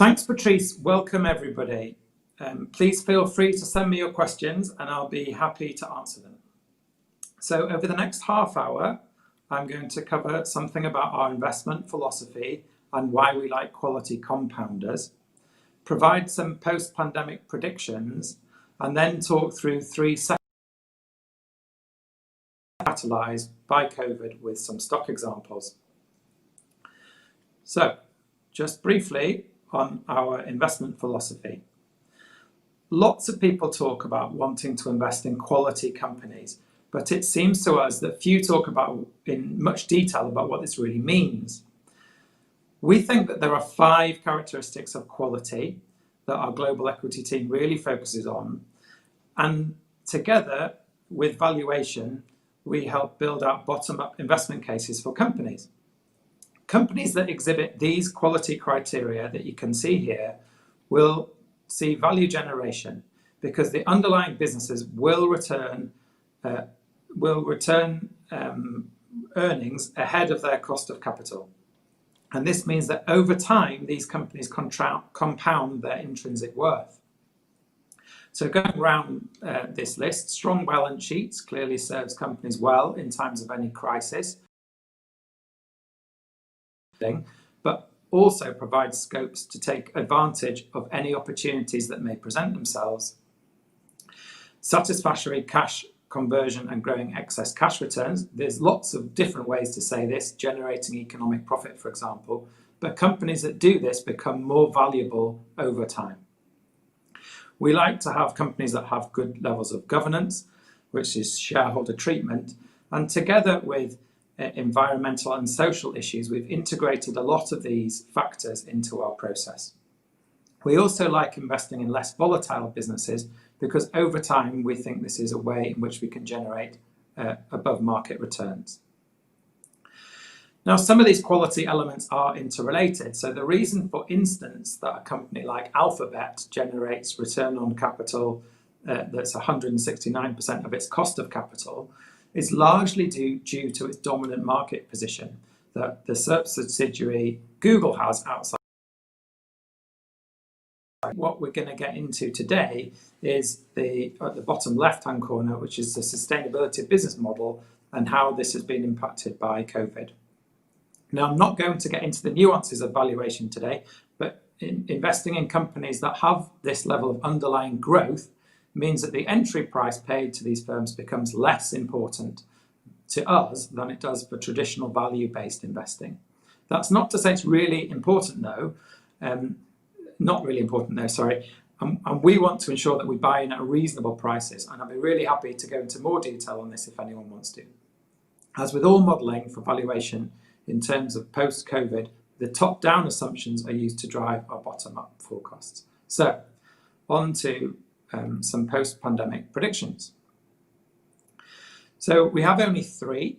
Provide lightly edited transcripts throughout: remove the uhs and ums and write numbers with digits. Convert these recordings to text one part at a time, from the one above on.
Thanks, Patrice. Welcome, everybody. Please feel free to send me your questions and I'll be happy to answer them. So over the next half hour, I'm going to cover something about our investment philosophy and why we like quality compounders, provide some post-pandemic predictions, and then talk through three sectors catalysed by COVID with some stock examples. So, just briefly on our investment philosophy. Lots of people talk about wanting to invest in quality companies, but it seems to us that few talk about in much detail about what this really means. We think that there are 5 characteristics of quality that our global equity team really focuses on, and together with valuation, we help build out bottom-up investment cases for companies. Companies that exhibit these quality criteria that you can see here will see value generation because the underlying businesses will return earnings ahead of their cost of capital. And this means that over time, these companies compound their intrinsic worth. So going around this list, strong balance sheets clearly serves companies well in times of any crisis, but also provides scopes to take advantage of any opportunities that may present themselves. Satisfactory cash conversion and growing excess cash returns. There's lots of different ways to say this, generating economic profit, for example, but companies that do this become more valuable over time. We like to have companies that have good levels of governance, which is shareholder treatment, and together with environmental and social issues, we've integrated a lot of these factors into our process. We also like investing in less volatile businesses because over time we think this is a way in which we can generate above market returns. Now, some of these quality elements are interrelated. So the reason, for instance, that a company like Alphabet generates return on capital that's 169% of its cost of capital is largely due to its dominant market position that the subsidiary Google has outside. What we're going to get into today is at the bottom left-hand corner, which is the sustainability business model and how this has been impacted by COVID. Now, I'm not going to get into the nuances of valuation today, but investing in companies that have this level of underlying growth means that the entry price paid to these firms becomes less important to us than it does for traditional value-based investing. That's not to say it's really important though, not really important though, sorry, and we want to ensure that we buy in at reasonable prices, and I'll be really happy to go into more detail on this if anyone wants to. As with all modelling for valuation in terms of post-COVID, the top-down assumptions are used to drive our bottom-up forecasts. So, on to some post-pandemic predictions. So we have only 3.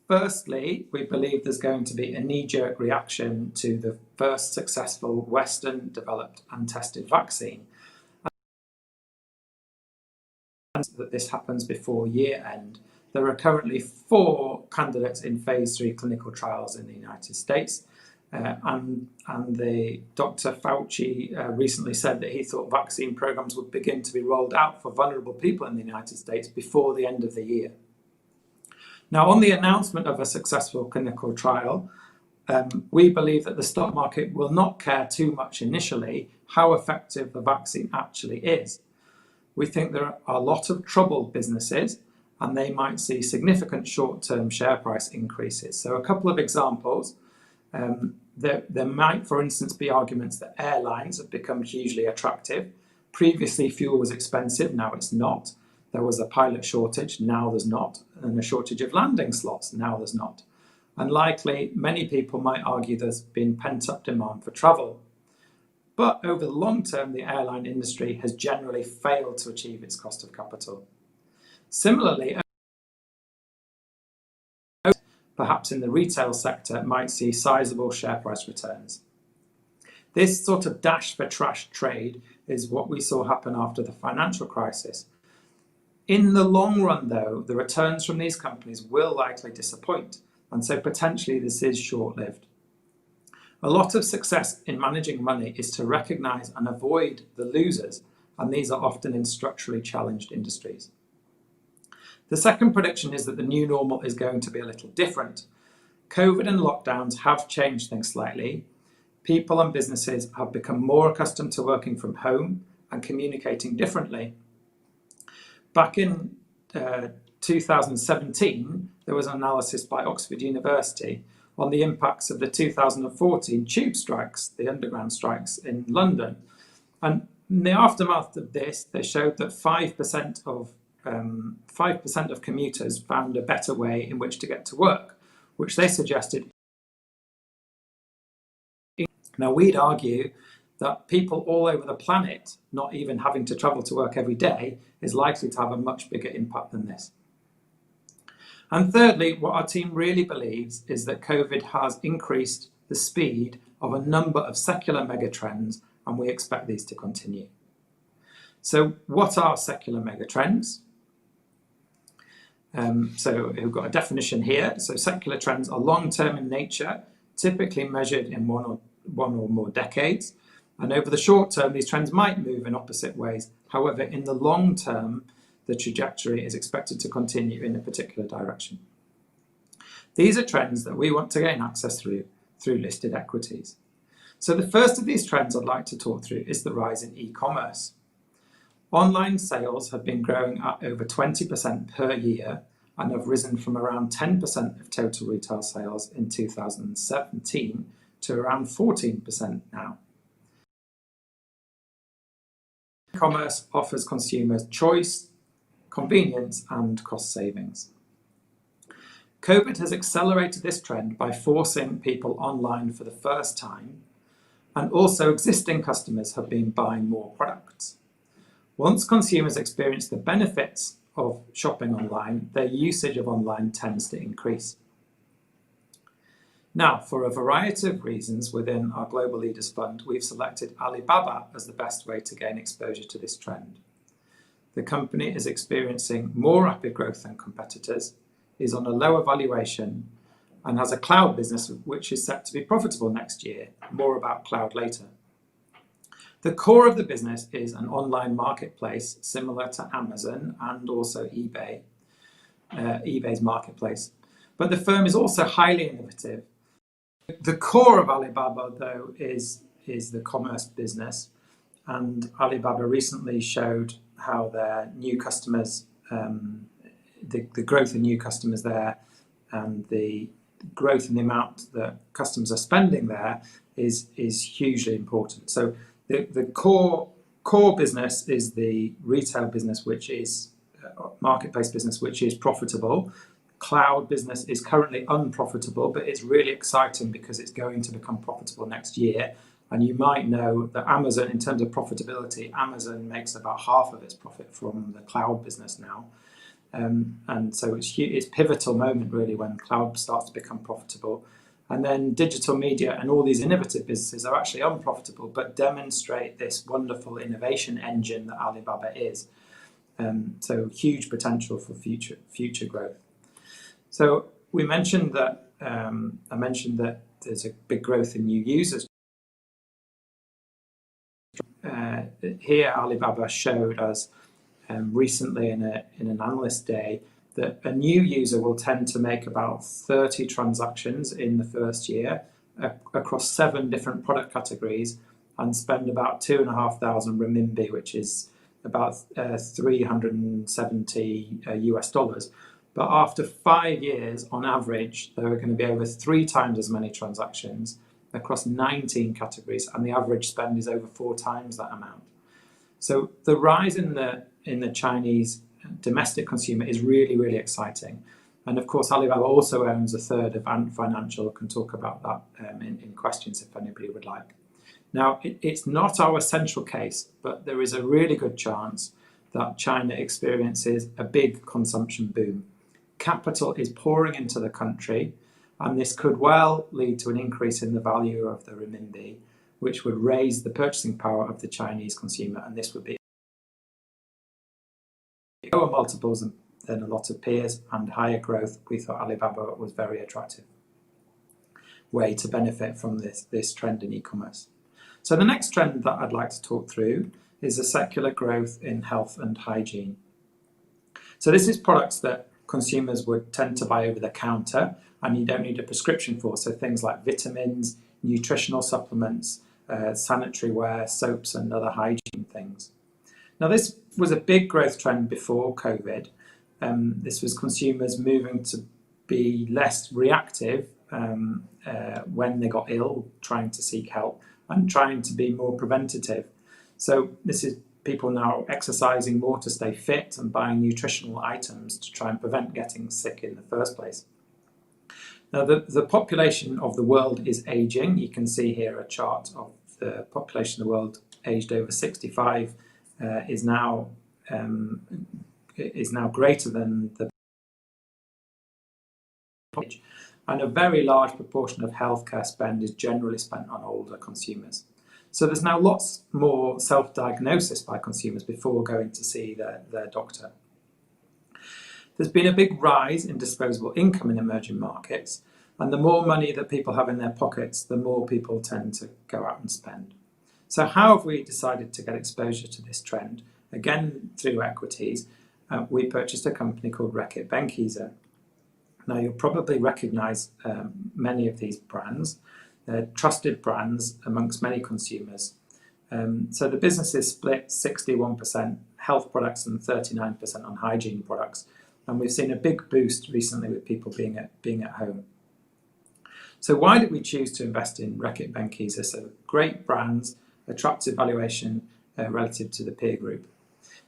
Firstly, we believe there's going to be a knee-jerk reaction to the first successful Western developed and tested vaccine. And that this happens before year end. There are currently 4 candidates in phase 3 clinical trials in the United States. And Dr. Fauci recently said that he thought vaccine programs would begin to be rolled out for vulnerable people in the United States before the end of the year. Now, on the announcement of a successful clinical trial, we believe that the stock market will not care too much initially how effective the vaccine actually is. We think there are a lot of troubled businesses and they might see significant short-term share price increases. So a couple of examples. There might, for instance, be arguments that airlines have become hugely attractive. Previously, fuel was expensive, now it's not. There was a pilot shortage, now there's not. And a shortage of landing slots, now there's not. And likely, many people might argue there's been pent-up demand for travel. But over the long term, the airline industry has generally failed to achieve its cost of capital. Similarly, perhaps in the retail sector, might see sizable share price returns. This sort of dash for trash trade is what we saw happen after the financial crisis. In the long run, though, the returns from these companies will likely disappoint, and so potentially this is short-lived. A lot of success in managing money is to recognise and avoid the losers, and these are often in structurally challenged industries. The second prediction is that the new normal is going to be a little different. COVID and lockdowns have changed things slightly. People and businesses have become more accustomed to working from home and communicating differently. Back in 2017, there was an analysis by Oxford University on the impacts of the 2014 tube strikes, the underground strikes in London. And in the aftermath of this, they showed that 5% of commuters found a better way in which to get to work, which they suggested. Now, we'd argue that people all over the planet not even having to travel to work every day is likely to have a much bigger impact than this. And thirdly, what our team really believes is that COVID has increased the speed of a number of secular megatrends, and we expect these to continue. So what are secular megatrends? So we've got a definition here. So secular trends are long-term in nature, typically measured in one or more decades. And over the short term, these trends might move in opposite ways. However, in the long term, the trajectory is expected to continue in a particular direction. These are trends that we want to gain access through listed equities. So the first of these trends I'd like to talk through is the rise in e-commerce. Online sales have been growing at over 20% per year and have risen from around 10% of total retail sales in 2017 to around 14% now. E-commerce offers consumers choice, convenience, and cost savings. COVID has accelerated this trend by forcing people online for the first time, and also existing customers have been buying more products. Once consumers experience the benefits of shopping online, their usage of online tends to increase. Now, for a variety of reasons within our Global Leaders Fund, we've selected Alibaba as the best way to gain exposure to this trend. The company is experiencing more rapid growth than competitors, is on a lower valuation, and has a cloud business which is set to be profitable next year. More about cloud later. The core of the business is an online marketplace similar to Amazon and also eBay, eBay's marketplace. But the firm is also highly innovative. The core of Alibaba, though, is the commerce business, and Alibaba recently showed how their new customers, the growth in new customers there, and the growth in the amount that customers are spending there is hugely important. So the core business is the retail business, which is marketplace business, which is profitable. Cloud business is currently unprofitable, but it's really exciting because it's going to become profitable next year. And you might know that Amazon, in terms of profitability, Amazon makes about half of its profit from the cloud business now. And so it's a pivotal moment really when cloud starts to become profitable. And then digital media and all these innovative businesses are actually unprofitable, but demonstrate this wonderful innovation engine that Alibaba is. So huge potential for future growth. So we mentioned that, I mentioned that there's a big growth in new users. Here Alibaba showed us recently in an analyst day that a new user will tend to make about 30 transactions in the first year across 7 different product categories and spend about 2,500 renminbi, which is about 370 US dollars. But after 5 years, on average, there are going to be over 3 times as many transactions across 19 categories, and the average spend is over 4 times that amount. So the rise in the Chinese domestic consumer is really, really exciting. And of course, Alibaba also owns a third of Ant Financial. Can talk about that in questions if anybody would like. Now, it's not our central case, but there is a really good chance that China experiences a big consumption boom. Capital is pouring into the country, and this could well lead to an increase in the value of the renminbi, which would raise the purchasing power of the Chinese consumer, and this would be lower multiples than a lot of peers and higher growth. We thought Alibaba was very attractive. way to benefit from this trend in e-commerce. So the next trend that I'd like to talk through is the secular growth in health and hygiene. So this is products that consumers would tend to buy over the counter and you don't need a prescription for, so things like vitamins, nutritional supplements, sanitary ware, soaps and other hygiene things. Now this was a big growth trend before COVID. This was consumers moving to be less reactive when they got ill, trying to seek help, and trying to be more preventative. So this is people now exercising more to stay fit and buying nutritional items to try and prevent getting sick in the first place. Now the population of the world is aging. You can see here a chart of the population of the world aged over 65 is now greater than the population, and a very large proportion of healthcare spend is generally spent on older consumers. So there's now lots more self-diagnosis by consumers before going to see their doctor. There's been a big rise in disposable income in emerging markets, and the more money that people have in their pockets, the more people tend to go out and spend. So how have we decided to get exposure to this trend? Again, through equities, we purchased a company called RECKITT BENCKISER. Now you'll probably recognise many of these brands. They're trusted brands amongst many consumers. So the business is split 61% health products and 39% on hygiene products. And we've seen a big boost recently with people being at home. So why did we choose to invest in RECKITT BENCKISER? So great brands, attractive valuation relative to the peer group.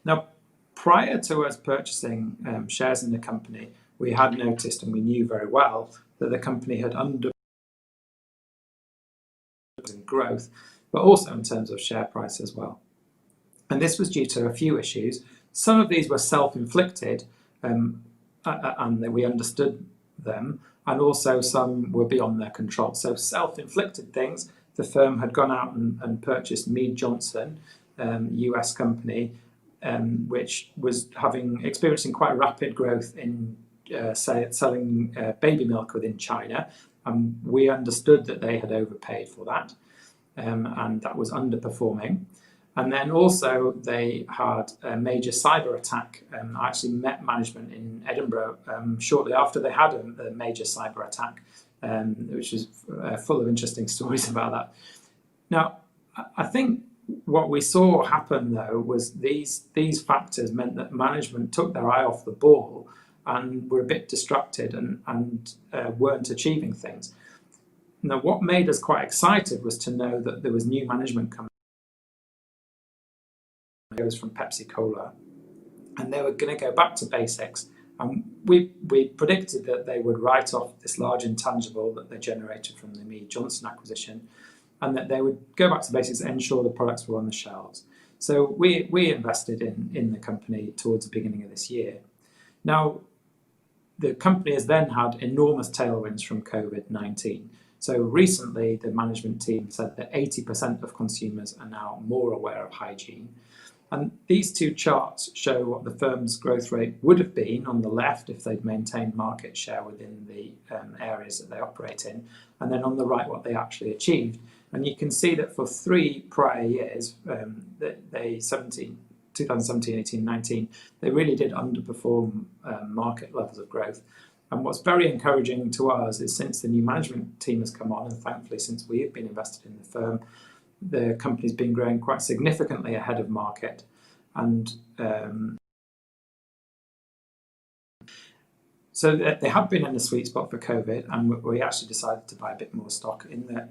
Now, prior to us purchasing shares in the company, we had noticed and we knew very well that the company had in growth, but also in terms of share price as well. And this was due to a few issues. Some of these were self-inflicted and we understood them, and also some were beyond their control. So self-inflicted things, the firm had gone out and purchased Mead Johnson, US company, which was experiencing quite rapid growth in selling baby milk within China. We understood that they had overpaid for that, and that was underperforming. And then also they had a major cyber attack. I actually met management in Edinburgh shortly after they had a major cyber attack, which is full of interesting stories about that. Now, I think what we saw happen though was these factors meant that management took their eye off the ball and were a bit distracted and weren't achieving things. Now, what made us quite excited was to know that there was new management coming. It was from Pepsi Cola, and they were going to go back to basics. And we predicted that they would write off this large intangible that they generated from the Mead Johnson acquisition, and that they would go back to basics and ensure the products were on the shelves. So we invested in the company towards the beginning of this year. Now, the company has then had enormous tailwinds from COVID-19. So recently, the management team said that 80% of consumers are now more aware of hygiene. And these two charts show what the firm's growth rate would have been on the left if they'd maintained market share within the areas that they operate in, and then on the right what they actually achieved. And you can see that for 3 prior years, 2017, 18, 19, they really did underperform market levels of growth. And what's very encouraging to us is since the new management team has come on, and thankfully since we have been invested in the firm, the company's been growing quite significantly ahead of market. And so they have been in the sweet spot for COVID, and we actually decided to buy a bit more stock in the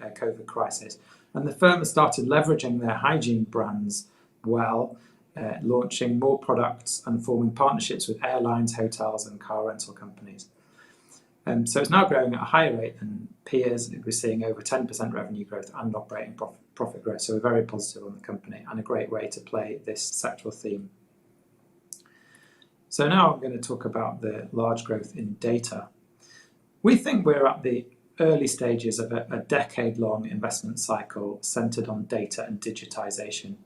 COVID crisis. And the firm has started leveraging their hygiene brands well, launching more products and forming partnerships with airlines, hotels and car rental companies. So it's now growing at a higher rate than peers. We're seeing over 10% revenue growth and operating profit growth. So we're very positive on the company and a great way to play this sectoral theme. So now I'm going to talk about the large growth in data. We think we're at the early stages of a decade-long investment cycle centred on data and digitisation.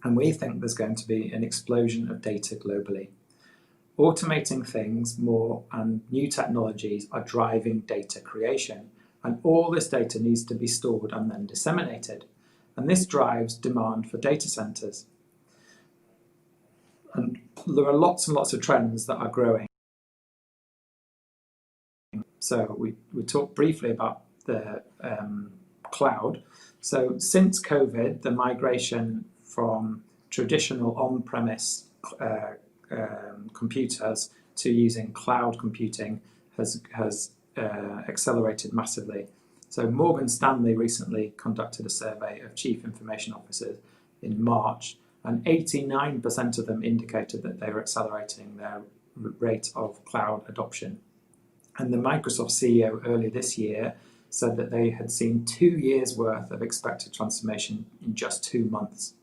And we think there's going to be an explosion of data globally. Automating things more and new technologies are driving data creation, and all this data needs to be stored and then disseminated. And this drives demand for data centers. And there are lots and lots of trends that are growing. So we talked briefly about the cloud. So since COVID, the migration from traditional on-premise computers to using cloud computing has accelerated massively. So Morgan Stanley recently conducted a survey of chief information officers in March, and 89% of them indicated that they were accelerating their rate of cloud adoption. And the Microsoft CEO earlier this year said that they had seen 2 years worth of expected transformation in just 2 months.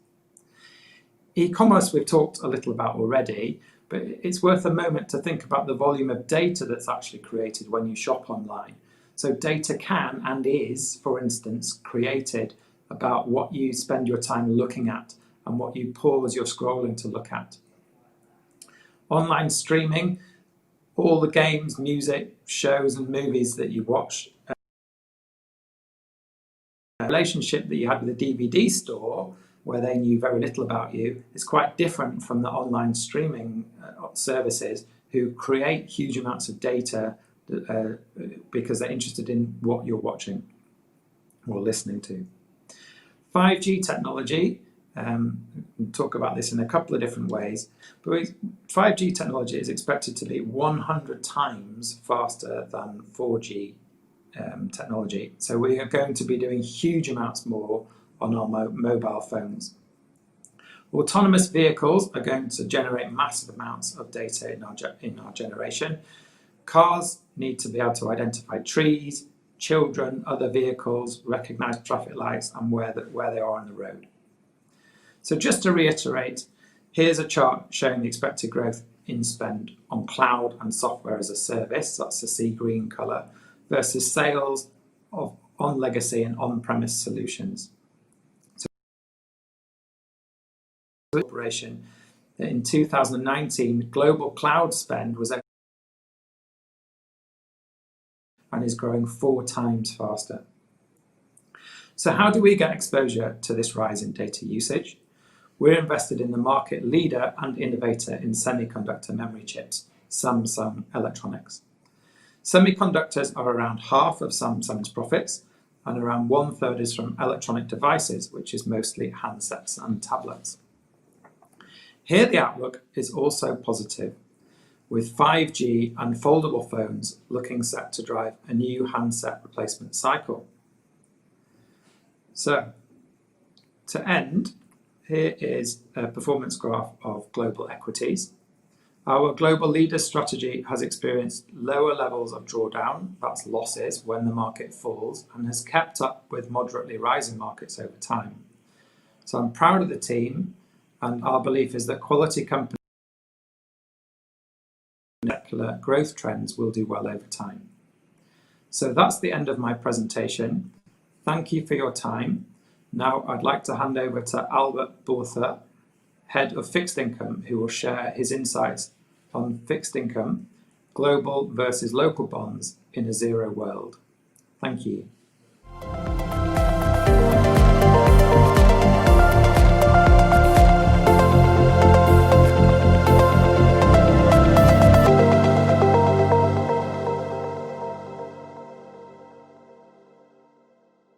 E-commerce we've talked a little about already, but it's worth a moment to think about the volume of data that's actually created when you shop online. So data can and is, for instance, created about what you spend your time looking at and what you pause your scrolling to look at. Online streaming, all the games, music, shows and movies that you watch, a relationship that you had with a DVD store where they knew very little about you is quite different from the online streaming services who create huge amounts of data because they're interested in what you're watching or listening to. 5G technology, we'll talk about this in a couple of different ways, but 5G technology is expected to be 100 times faster than 4G technology. So we are going to be doing huge amounts more on our mobile phones. Autonomous vehicles are going to generate massive amounts of data in our generation. Cars need to be able to identify trees, children, other vehicles, recognize traffic lights and where they are on the road. So just to reiterate, here's a chart showing the expected growth in spend on cloud and software as a service, that's the sea green colour, versus sales on legacy and on-premise solutions. So operation in 2019, global cloud spend was and is growing 4 times faster. So how do we get exposure to this rise in data usage? We're invested in the market leader and innovator in semiconductor memory chips, Samsung Electronics. Semiconductors are around half of Samsung's profits, and around 1/3 is from electronic devices, which is mostly handsets and tablets. Here the outlook is also positive, with 5G and foldable phones looking set to drive a new handset replacement cycle. So, to end, here is a performance graph of global equities. Our global leader strategy has experienced lower levels of drawdown, that's losses, when the market falls, and has kept up with moderately rising markets over time. So I'm proud of the team, and our belief is that quality companies with secular growth trends will do well over time. So that's the end of my presentation. Thank you for your time. Now I'd like to hand over to Albert Borther, Head of Fixed Income, who will share his insights on fixed income, global versus local bonds in a zero world. Thank you.